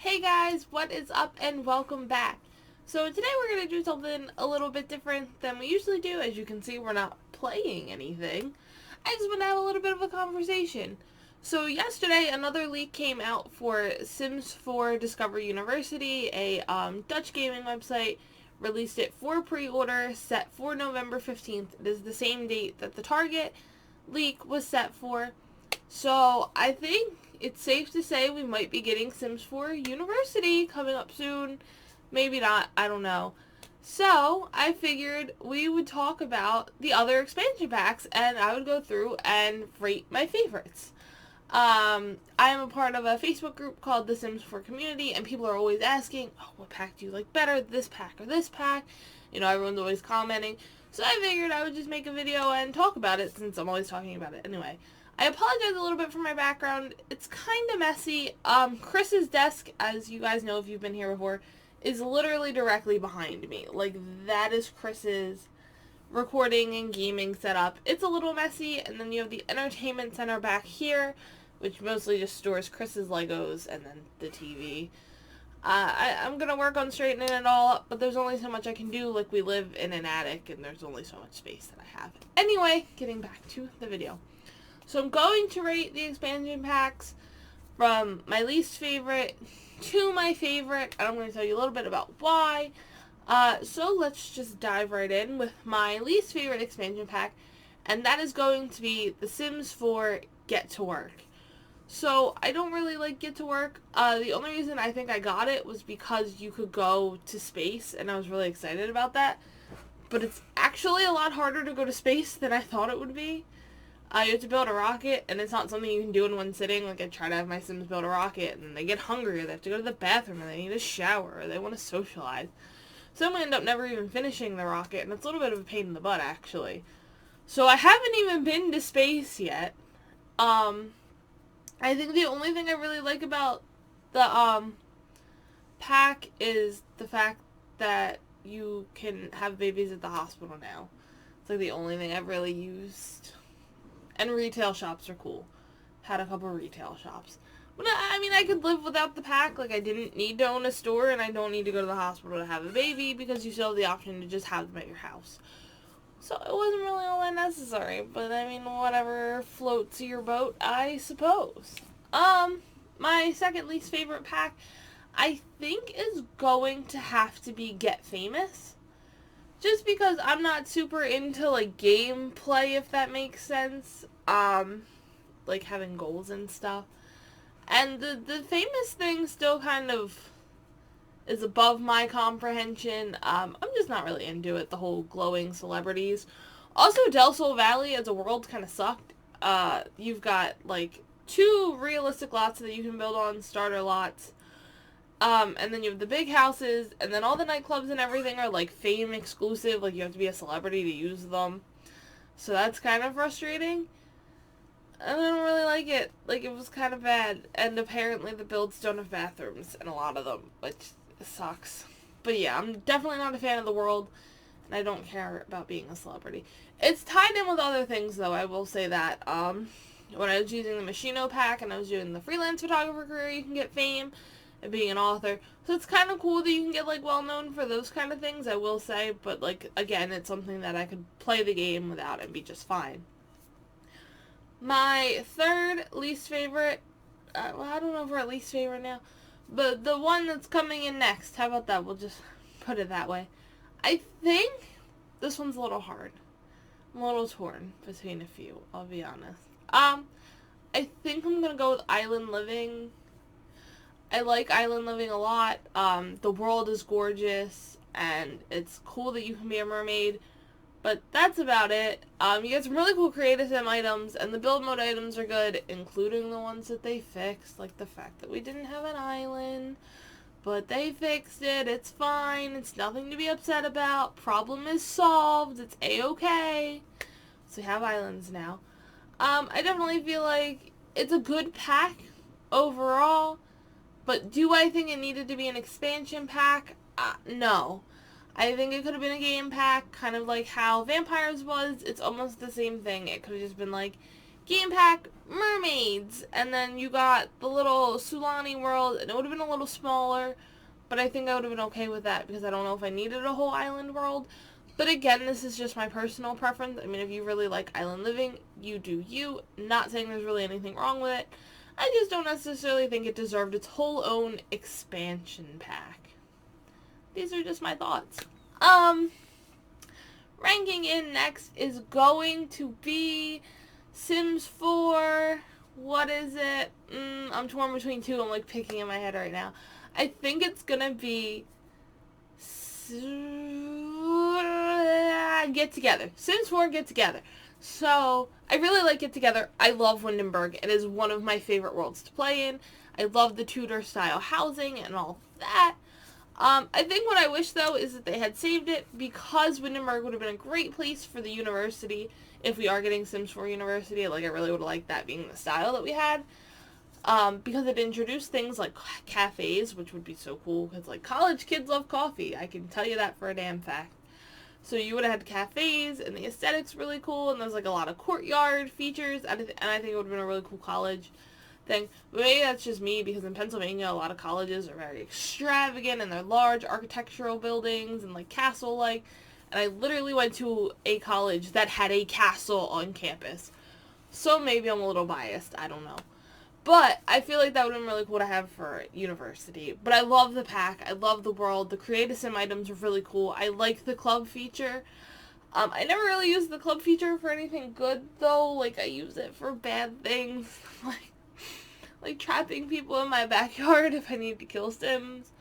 Hey guys, what is up and welcome back. So today we're going to do something a little bit different than we usually do. As you can see, we're not playing anything. I just want to have a little bit of a conversation. So yesterday another leak came out for Sims 4 Discover University, a Dutch gaming website, released it for pre-order, set for November 15th. It is the same date that the Target leak was set for. So I think it's safe to say we might be getting Sims 4 University coming up soon. Maybe not, I don't know. So I figured we would talk about the other expansion packs and I would go through and rate my favorites. I am a part of a Facebook group called The Sims 4 Community, and people are always asking, oh, what pack do you like better, this pack or this pack? You know, everyone's always commenting. So I figured I would just make a video and talk about it since I'm always talking about it anyway. I apologize a little bit for my background. It's kind of messy. Chris's desk, as you guys know if you've been here before, is literally directly behind me. Like, that is Chris's recording and gaming setup. It's a little messy, and then you have the entertainment center back here, which mostly just stores Chris's Legos and then the TV. I'm gonna work on straightening it all up, but there's only so much I can do. Like, we live in an attic, and there's only so much space that I have. Anyway, getting back to the video. So I'm going to rate the expansion packs from my least favorite to my favorite, and I'm going to tell you a little bit about why. So let's just dive right in with my least favorite expansion pack, and that is going to be The Sims 4 Get to Work. So I don't really like Get to Work. The only reason I think I got it was because you could go to space, and I was really excited about that. But it's actually a lot harder to go to space than I thought it would be. You have to build a rocket, and it's not something you can do in one sitting. Like, I try to have my Sims build a rocket, and they get hungry, or they have to go to the bathroom, or they need a shower, or they want to socialize. So I'm going to end up never even finishing the rocket, and it's a little bit of a pain in the butt, actually. So I haven't even been to space yet. I think the only thing I really like about the, pack is the fact that you can have babies at the hospital now. It's like the only thing I've really used. And retail shops are cool. Had a couple retail shops. But I mean, I could live without the pack. Like, I didn't need to own a store, and I don't need to go to the hospital to have a baby, because you still have the option to just have them at your house. So it wasn't really all that necessary. But I mean, whatever floats your boat, I suppose. My second least favorite pack, I think, is going to have to be Get Famous. Just because I'm not super into, like, gameplay, if that makes sense. Like, having goals and stuff. And the famous thing still kind of is above my comprehension. I'm just not really into it, the whole glowing celebrities. Also, Del Sol Valley as a world kind of sucked. You've got, like, 2 realistic lots that you can build on, starter lots. And then you have the big houses, and then all the nightclubs and everything are, like, fame exclusive. Like, you have to be a celebrity to use them. So that's kind of frustrating. I don't really like it. Like, it was kind of bad. And apparently the builds don't have bathrooms in a lot of them, which sucks. But yeah, I'm definitely not a fan of the world, and I don't care about being a celebrity. It's tied in with other things, though, I will say that. When I was using the Machino pack and I was doing the freelance photographer career, you can get fame and being an author. So it's kind of cool that you can get, like, well known for those kind of things, I will say. But, like, again, it's something that I could play the game without and be just fine. My third least favorite, well, I don't know if we're at least favorite now, but the one that's coming in next, how about that? We'll just put it that way. I think this one's a little hard. I'm a little torn between a few, I'll be honest. I think I'm gonna go with Island Living. I like Island Living a lot. The world is gorgeous, and it's cool that you can be a mermaid, but that's about it. You get some really cool creative sim items, and the build mode items are good, including the ones that they fixed, like the fact that we didn't have an island, but they fixed it. It's fine. It's nothing to be upset about. Problem is solved. It's a-okay. So we have islands now. I definitely feel like it's a good pack overall, but do I think it needed to be an expansion pack? No. I think it could have been a game pack, kind of like how Vampires was. It's almost the same thing. It could have just been like, game pack, mermaids, and then you got the little Sulani world, and it would have been a little smaller, but I think I would have been okay with that because I don't know if I needed a whole island world. But again, this is just my personal preference. I mean, if you really like island living, you do you. Not saying there's really anything wrong with it. I just don't necessarily think it deserved its whole own expansion pack. These are just my thoughts. Ranking in next is going to be Sims 4. What is it? I'm torn between two. I'm like picking in my head right now. I think it's gonna be Get Together. Sims 4 Get Together. So, I really like Get Together. I love Windenburg. It is one of my favorite worlds to play in. I love the Tudor style housing and all that. I think what I wish, though, is that they had saved it because Windenburg would have been a great place for the university if we are getting Sims 4 University. Like, I really would have liked that being the style that we had. Because it introduced things like cafes, which would be so cool, because, like, college kids love coffee. I can tell you that for a damn fact. So you would have had cafes, and the aesthetic's really cool, and there's, like, a lot of courtyard features, and I think it would have been a really cool college thing. But maybe that's just me, because in Pennsylvania, a lot of colleges are very extravagant, and they're large architectural buildings, and, like, castle-like. And I literally went to a college that had a castle on campus. So maybe I'm a little biased, I don't know. But I feel like that would have been really cool to have for university. But I love the pack. I love the world. The Create a Sim items are really cool. I like the club feature. I never really used the club feature for anything good, though. Like, I use it for bad things. like trapping people in my backyard if I need to kill Sims.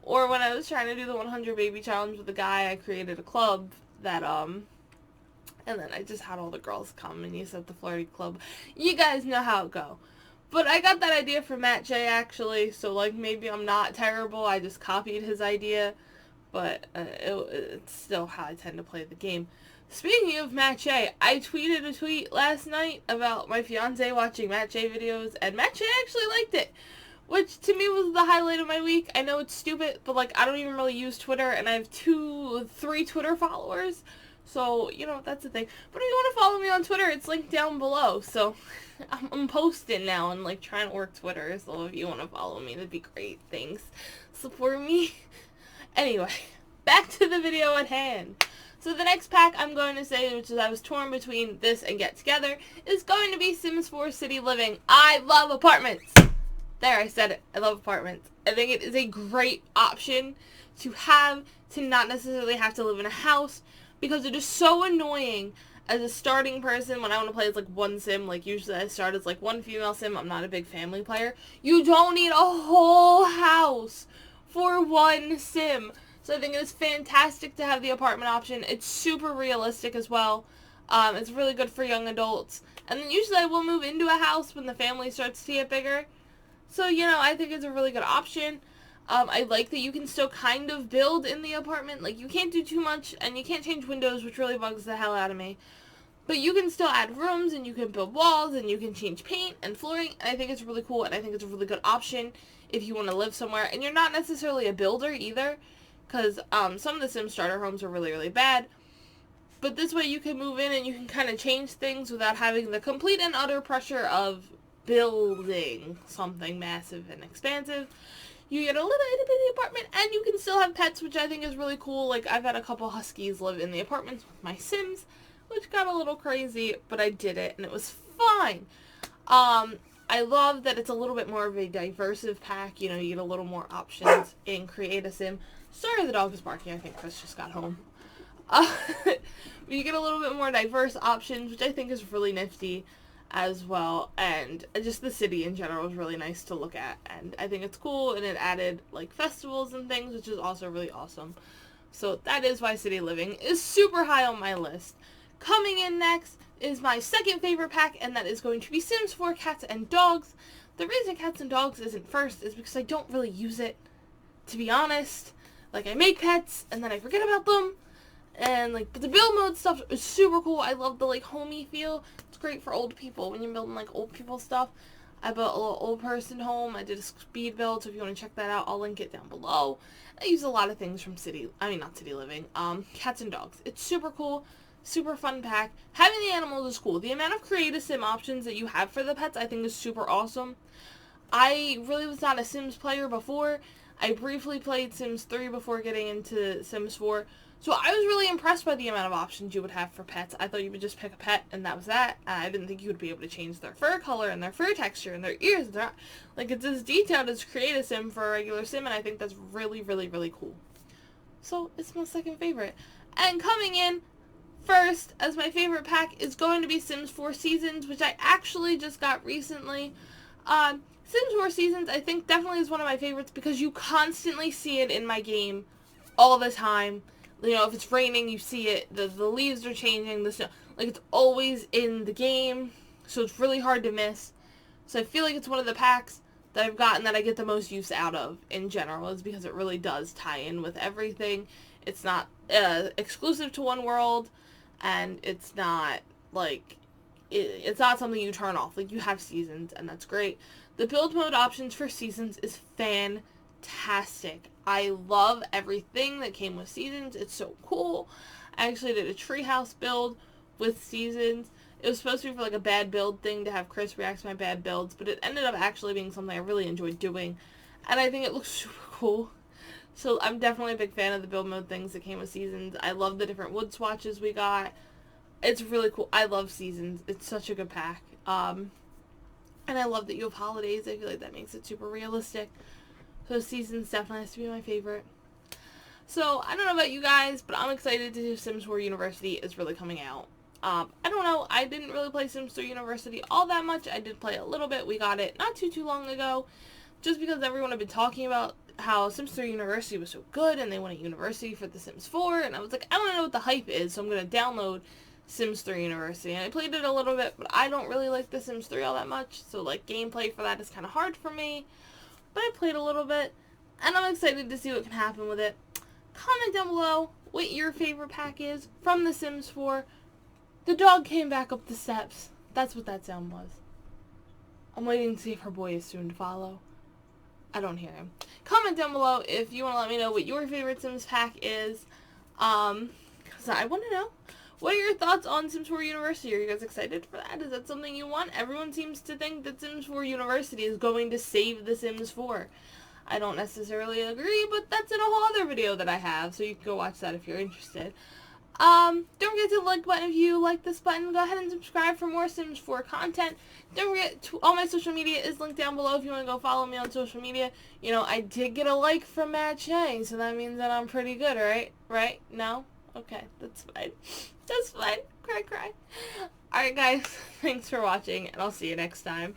Or when I was trying to do the 100 baby challenge with a guy, I created a club that, and then I just had all the girls come and use at the flirty club. You guys know how it go. But I got that idea from Matt J, actually, so, like, maybe I'm not terrible. I just copied his idea, but it's still how I tend to play the game. Speaking of Matt J, I tweeted a tweet last night about my fiance watching Matt J videos, and Matt J actually liked it, which to me was the highlight of my week. I know it's stupid, but, like, I don't even really use Twitter, and I have 3 Twitter followers. So, you know, that's the thing. But if you want to follow me on Twitter, it's linked down below. So, I'm posting now and, like, trying to work Twitter. So, if you want to follow me, that'd be great. Thanks. Support me. Anyway, back to the video at hand. So, the next pack I'm going to say, which is I was torn between this and Get Together, is going to be Sims 4 City Living. I love apartments. There, I said it. I love apartments. I think it is a great option to have, to not necessarily have to live in a house. Because it is so annoying as a starting person when I want to play as, like, one sim. Like, usually I start as, like, one female sim. I'm not a big family player. You don't need a whole house for one sim. So I think it is fantastic to have the apartment option. It's super realistic as well. It's really good for young adults. And then usually I will move into a house when the family starts to get bigger. So, you know, I think it's a really good option. I like that you can still kind of build in the apartment. Like, you can't do too much, and you can't change windows, which really bugs the hell out of me. But you can still add rooms, and you can build walls, and you can change paint and flooring, and I think it's really cool, and I think it's a really good option if you want to live somewhere. And you're not necessarily a builder either, because some of the Sim starter homes are really, really bad. But this way you can move in, and you can kind of change things without having the complete and utter pressure of building something massive and expansive. You get a little itty-bitty apartment, and you can still have pets, which I think is really cool. Like, I've had a couple huskies live in the apartments with my Sims, which got a little crazy, but I did it, and it was fine. I love that it's a little bit more of a diverse pack. You know, you get a little more options in Create a Sim. Sorry the dog is barking. I think Chris just got home. You get a little bit more diverse options, which I think is really nifty as well, and just the city in general is really nice to look at, and I think it's cool, and it added, like, festivals and things, which is also really awesome. So that is why City Living is super high on my list. Coming in next is my second favorite pack, and that is going to be Sims 4 Cats and Dogs. The reason Cats and Dogs isn't first is because I don't really use it, to be honest. Like, I make pets, and then I forget about them. And, like, but the build mode stuff is super cool. I love the, like, homey feel. It's great for old people when you're building, like, old people stuff. I built a little old person home. I did a speed build, so if you want to check that out, I'll link it down below. I use a lot of things from not City Living, Cats and Dogs. It's super cool. super fun pack. Having the animals is cool. The amount of creative sim options that you have for the pets I think is super awesome. I really was not a Sims player before. I briefly played Sims 3 before getting into Sims 4. So I was really impressed by the amount of options you would have for pets. I thought you would just pick a pet and that was that. I didn't think you would be able to change their fur color and their fur texture and their ears. Like, it's as detailed as create a sim for a regular sim, and I think that's really, really, really cool. So it's my second favorite. And coming in first as my favorite pack is going to be Sims 4 Seasons, which I actually just got recently. Sims 4 Seasons, I think, definitely is one of my favorites because you constantly see it in my game all the time. You know, if it's raining, you see it. The leaves are changing. The snow, like, it's always in the game, so it's really hard to miss. So I feel like it's one of the packs that I've gotten that I get the most use out of in general, is because it really does tie in with everything. It's not exclusive to one world, and it's not, like, it's not something you turn off. Like, you have seasons, and that's great. The build mode options for Seasons is fantastic. I love everything that came with Seasons. It's so cool. I actually did a treehouse build with Seasons. It was supposed to be for like a bad build thing to have Chris react to my bad builds, but it ended up actually being something I really enjoyed doing, and I think it looks super cool. So I'm definitely a big fan of the build mode things that came with Seasons. I love the different wood swatches we got. It's really cool. I love Seasons. It's such a good pack. And I love that you have holidays. I feel like that makes it super realistic. So Seasons definitely has to be my favorite. So I don't know about you guys, but I'm excited to do Sims 4 University is really coming out. I don't know. I didn't really play Sims 3 University all that much. I did play a little bit. We got it not too long ago. Just because everyone had been talking about how Sims 3 University was so good and they wanted University for the Sims 4. And I was like, I don't know what the hype is, so I'm going to download Sims 3 University. And I played it a little bit, but I don't really like the Sims 3 all that much. So, like, gameplay for that is kind of hard for me. But I played a little bit, and I'm excited to see what can happen with it. Comment down below what your favorite pack is from The Sims 4. The dog came back up the steps. That's what that sound was. I'm waiting to see if her boy is soon to follow. I don't hear him. Comment down below if you want to let me know what your favorite Sims pack is. Because I want to know. What are your thoughts on Sims 4 University? Are you guys excited for that? Is that something you want? Everyone seems to think that Sims 4 University is going to save The Sims 4. I don't necessarily agree, but that's in a whole other video that I have, so you can go watch that if you're interested. Don't forget to like button if you like this button. Go ahead and subscribe for more Sims 4 content. Don't forget, all my social media is linked down below if you want to go follow me on social media. You know, I did get a like from Matt Chang, so that means that I'm pretty good, right? Right? No? Okay, that's fine. That's fine. Cry, cry. Alright guys, thanks for watching, and I'll see you next time.